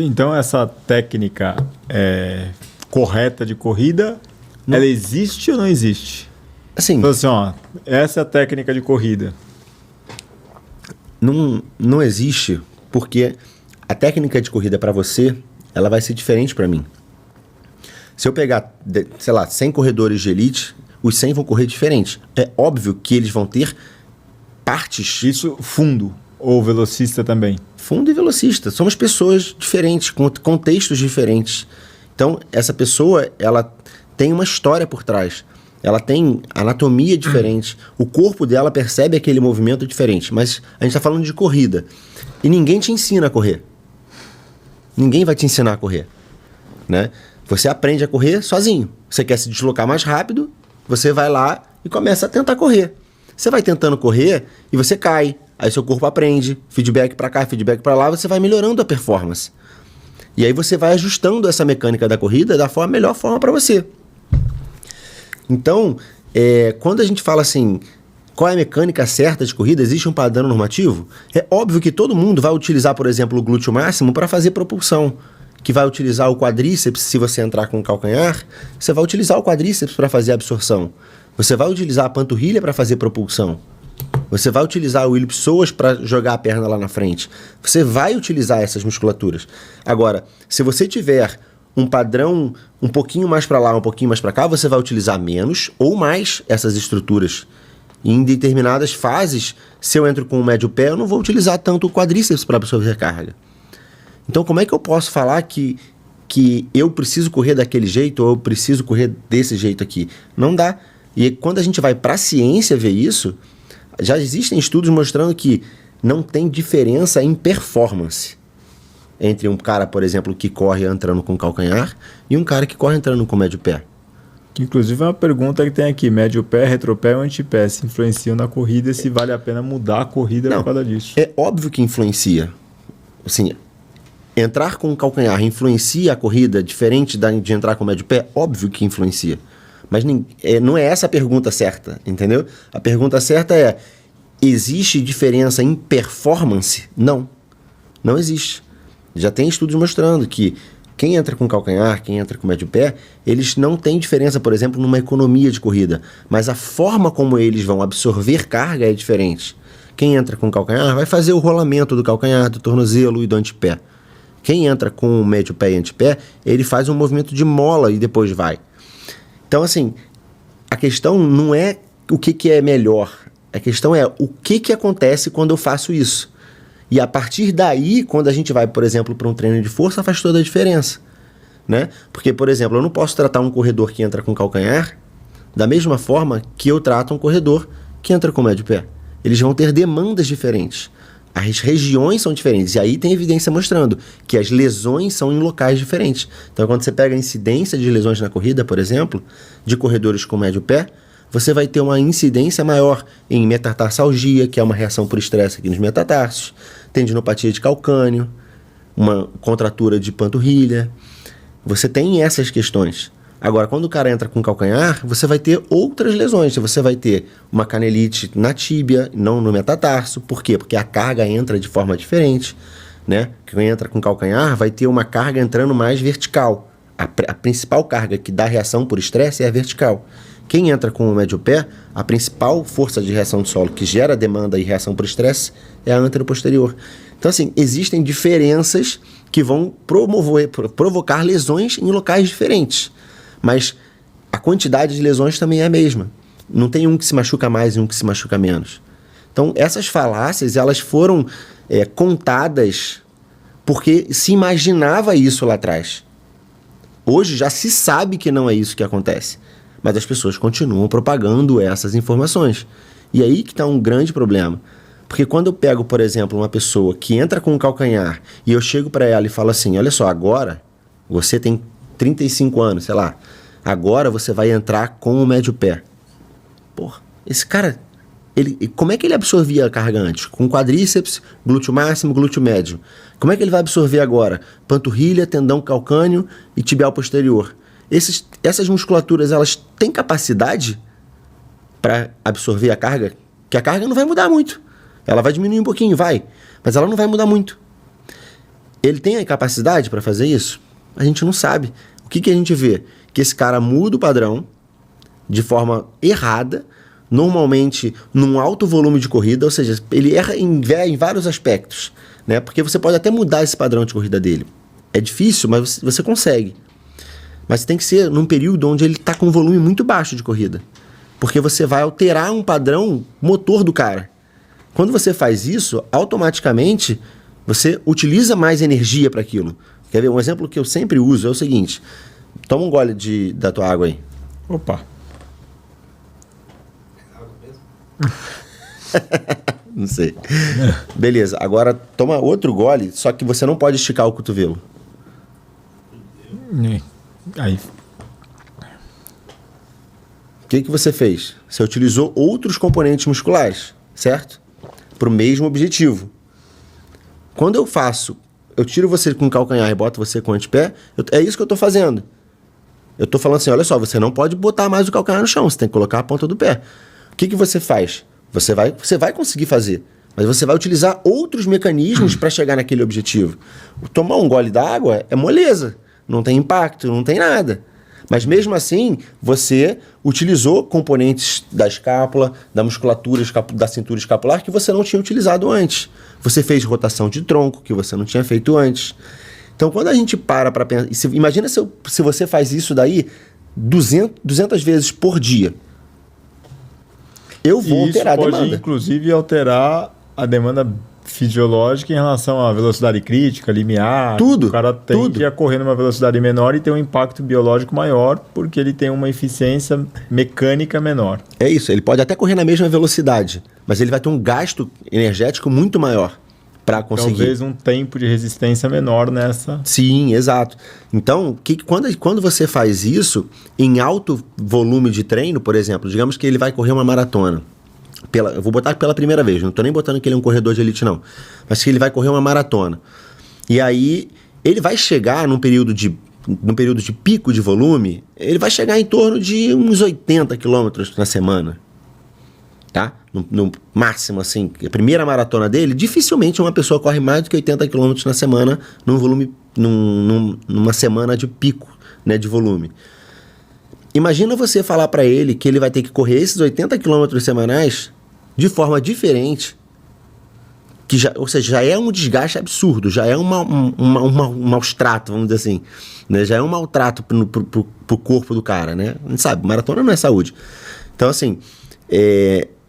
Então, essa técnica correta de corrida, ela existe ou não existe? Assim, Então, assim, ó, essa é a técnica de corrida. não existe, porque a técnica de corrida para você, ela vai ser diferente para mim. Se eu pegar, sei lá, 100 corredores de elite, os 100 vão correr diferente. É óbvio que eles vão ter partes. Isso, fundo ou velocista também? Fundo e velocista. Somos pessoas diferentes, com contextos diferentes. Então, essa pessoa, ela tem uma história por trás. Ela tem anatomia diferente. O corpo dela percebe aquele movimento diferente. Mas a gente está falando de corrida. E ninguém te ensina a correr. Ninguém vai te ensinar a correr, né? Você aprende a correr sozinho. Você quer se deslocar mais rápido, você vai lá e começa a tentar correr. Você vai tentando correr e você cai. Aí seu corpo aprende, feedback para cá, feedback para lá, você vai melhorando a performance. E aí você vai ajustando essa mecânica da corrida da melhor forma para você. Então, quando a gente fala assim, qual é a mecânica certa de corrida, existe um padrão normativo? É óbvio que todo mundo vai utilizar, por exemplo, o glúteo máximo para fazer propulsão, que vai utilizar o quadríceps. Se você entrar com o calcanhar, você vai utilizar o quadríceps para fazer absorção. Você vai utilizar a panturrilha para fazer propulsão. Você vai utilizar o ilipsoas para jogar a perna lá na frente. Você vai utilizar essas musculaturas. Agora, se você tiver um padrão um pouquinho mais para lá, um pouquinho mais para cá, você vai utilizar menos ou mais essas estruturas. E em determinadas fases, se eu entro com o médio pé, eu não vou utilizar tanto o quadríceps para absorver carga. Então, como é que eu posso falar que eu preciso correr daquele jeito ou eu preciso correr desse jeito aqui? Não dá. E quando a gente vai para a ciência ver isso, já existem estudos mostrando que não tem diferença em performance entre um cara, por exemplo, que corre entrando com calcanhar e um cara que corre entrando com médio pé. Inclusive, é uma pergunta que tem aqui: médio pé, retropé ou antepé se influenciam na corrida e se vale a pena mudar a corrida por causa disso? É óbvio que influencia. Assim, entrar com calcanhar influencia a corrida diferente de entrar com médio pé? Óbvio que influencia. Mas não é essa a pergunta certa, entendeu? A pergunta certa é: existe diferença em performance? Não. Não existe. Já tem estudos mostrando que quem entra com calcanhar, quem entra com médio pé, eles não têm diferença, por exemplo, numa economia de corrida. Mas a forma como eles vão absorver carga é diferente. Quem entra com calcanhar vai fazer o rolamento do calcanhar, do tornozelo e do antepé. Quem entra com médio pé e antepé, ele faz um movimento de mola e depois vai. Então, assim, a questão não é o que é melhor. A questão é o que acontece quando eu faço isso. E a partir daí, quando a gente vai, por exemplo, para um treino de força, faz toda a diferença, né? Porque, por exemplo, eu não posso tratar um corredor que entra com calcanhar da mesma forma que eu trato um corredor que entra com médio pé. Eles vão ter demandas diferentes. As regiões são diferentes. E aí tem evidência mostrando que as lesões são em locais diferentes. Então, quando você pega a incidência de lesões na corrida, por exemplo, de corredores com médio pé, você vai ter uma incidência maior em metatarsalgia, que é uma reação por estresse aqui nos metatarsos, tendinopatia de calcâneo, uma contratura de panturrilha. Você tem essas questões. Agora, quando o cara entra com calcanhar, você vai ter outras lesões. Você vai ter uma canelite na tíbia, não no metatarso. Por quê? Porque a carga entra de forma diferente, né? Quem entra com calcanhar vai ter uma carga entrando mais vertical. A principal carga que dá reação por estresse é a vertical. Quem entra com o médio pé, a principal força de reação de solo que gera demanda e reação por estresse é a anteroposterior. Então, assim, existem diferenças que vão provocar lesões em locais diferentes. Mas a quantidade de lesões também é a mesma. Não tem um que se machuca mais e um que se machuca menos. Então, essas falácias, elas foram contadas porque se imaginava isso lá atrás. Hoje já se sabe que não é isso que acontece. Mas as pessoas continuam propagando essas informações. E aí que está um grande problema. Porque quando eu pego, por exemplo, uma pessoa que entra com um calcanhar e eu chego para ela e falo assim: olha só, agora você tem 35 anos, sei lá, agora você vai entrar com o médio pé. Porra, esse cara, como é que ele absorvia a carga antes? Com quadríceps, glúteo máximo, glúteo médio. Como é que ele vai absorver agora? Panturrilha, tendão calcâneo e tibial posterior. Essas musculaturas, elas têm capacidade para absorver a carga? Que a carga não vai mudar muito. Ela vai diminuir um pouquinho, vai. Mas ela não vai mudar muito. Ele tem a capacidade para fazer isso? A gente não sabe. O que a gente vê? Que esse cara muda o padrão de forma errada, normalmente num alto volume de corrida, ou seja, ele erra em vários aspectos, né? Porque você pode até mudar esse padrão de corrida dele. É difícil, mas você consegue. Mas tem que ser num período onde ele está com um volume muito baixo de corrida. Porque você vai alterar um padrão motor do cara. Quando você faz isso, automaticamente você utiliza mais energia para aquilo. Quer ver? Um exemplo que eu sempre uso é o seguinte. Toma um gole da tua água aí. Opa. Não sei. Beleza, agora toma outro gole, só que você não pode esticar o cotovelo. Aí. O que você fez? Você utilizou outros componentes musculares, certo? Para o mesmo objetivo. Quando eu tiro você com o calcanhar e boto você com o antepé, é isso que eu estou fazendo. Eu estou falando assim, olha só, você não pode botar mais o calcanhar no chão, você tem que colocar a ponta do pé. O que você faz? Você vai conseguir fazer, mas você vai utilizar outros mecanismos para chegar naquele objetivo. Tomar um gole d'água é moleza, não tem impacto, não tem nada. Mas mesmo assim, você utilizou componentes da escápula, da musculatura, da cintura escapular que você não tinha utilizado antes. Você fez rotação de tronco que você não tinha feito antes. Então, quando a gente para pensar... Imagina se você faz isso daí 200 vezes por dia. Eu vou alterar a demanda. Isso pode, inclusive, alterar a demanda fisiológica em relação à velocidade crítica, limiar. Tudo. O cara tende a correr numa velocidade menor e ter um impacto biológico maior, porque ele tem uma eficiência mecânica menor. É isso. Ele pode até correr na mesma velocidade, mas ele vai ter um gasto energético muito maior para conseguir. Talvez um tempo de resistência menor nessa. Sim, exato. Então, quando você faz isso em alto volume de treino, por exemplo, digamos que ele vai correr uma maratona. Eu vou botar pela primeira vez, não estou nem botando que ele é um corredor de elite, não. Mas que ele vai correr uma maratona. E aí, ele vai chegar num período de pico de volume, ele vai chegar em torno de uns 80 quilômetros na semana. Tá? No máximo, assim, a primeira maratona dele, dificilmente uma pessoa corre mais do que 80 km na semana num volume, numa semana de pico, né, de volume. Imagina você falar para ele que ele vai ter que correr esses 80 km semanais de forma diferente, ou seja, já é um desgaste absurdo, já é um maus-trato, vamos dizer assim, né? Já é um maltrato pro corpo do cara, né? A gente sabe, maratona não é saúde. Então, assim,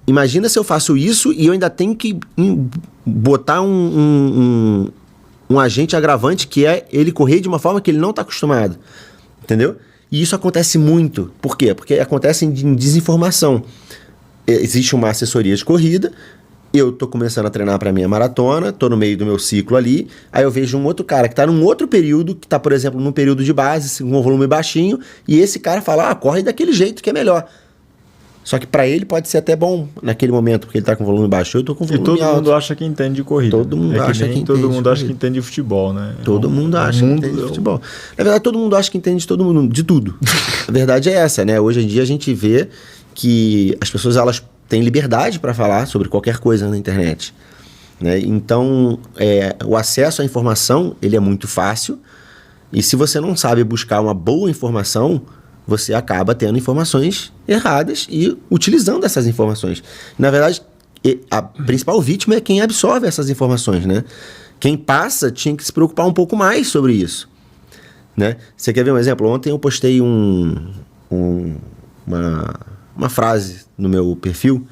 imagina se eu faço isso e eu ainda tenho que botar um agente agravante, que é ele correr de uma forma que ele não está acostumado. Entendeu? E isso acontece muito. Por quê? Porque acontece em desinformação. Existe uma assessoria de corrida, eu estou começando a treinar para a minha maratona, estou no meio do meu ciclo ali, aí eu vejo um outro cara que está num outro período, que está, por exemplo, num período de base, com um volume baixinho, e esse cara fala, corre daquele jeito que é melhor. Só que para ele pode ser até bom naquele momento, porque ele está com volume baixo. Eu estou com volume alto. E todo mundo acha que entende de corrida. Todo mundo acha que entende. Todo mundo acha que entende de futebol, né? Todo mundo acha que entende de futebol. Na verdade, todo mundo acha que entende de tudo. A verdade é essa, né? Hoje em dia a gente vê que as pessoas elas têm liberdade para falar sobre qualquer coisa na internet, né? Então, o acesso à informação ele é muito fácil. E se você não sabe buscar uma boa informação, você acaba tendo informações erradas e utilizando essas informações. Na verdade, a principal vítima é quem absorve essas informações, né? Quem passa tinha que se preocupar um pouco mais sobre isso, né? Você quer ver um exemplo? Ontem eu postei uma frase no meu perfil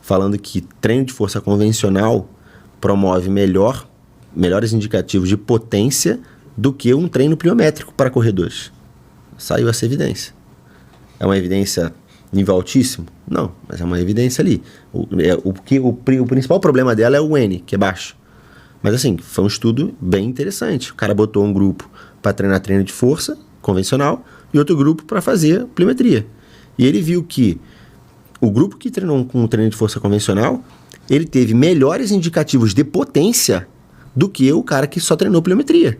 falando que treino de força convencional promove melhores indicativos de potência do que um treino pliométrico para corredores. Saiu essa evidência. É uma evidência nível altíssimo? Não, mas é uma evidência ali. O principal problema dela é o N, que é baixo. Mas assim, foi um estudo bem interessante. O cara botou um grupo para treinar treino de força convencional e outro grupo para fazer pliometria. E ele viu que o grupo que treinou com o treino de força convencional, ele teve melhores indicativos de potência do que o cara que só treinou pliometria.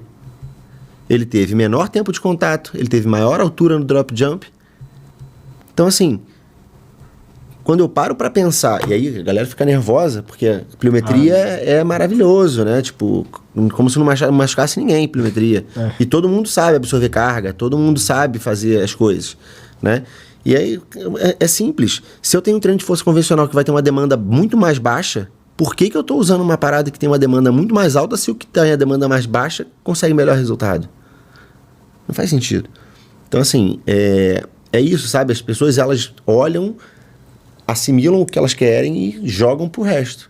Ele teve menor tempo de contato, ele teve maior altura no drop jump. Então, assim, quando eu paro para pensar, e aí a galera fica nervosa, porque a pliometria é maravilhoso, né? Tipo, como se não machucasse ninguém, pliometria. E todo mundo sabe absorver carga, todo mundo sabe fazer as coisas, né? E aí é simples. Se eu tenho um treino de força convencional que vai ter uma demanda muito mais baixa, por que eu estou usando uma parada que tem uma demanda muito mais alta se o que tem a demanda mais baixa consegue melhor resultado? Não faz sentido. Então, assim, é isso, sabe? As pessoas, elas olham, assimilam o que elas querem e jogam pro resto.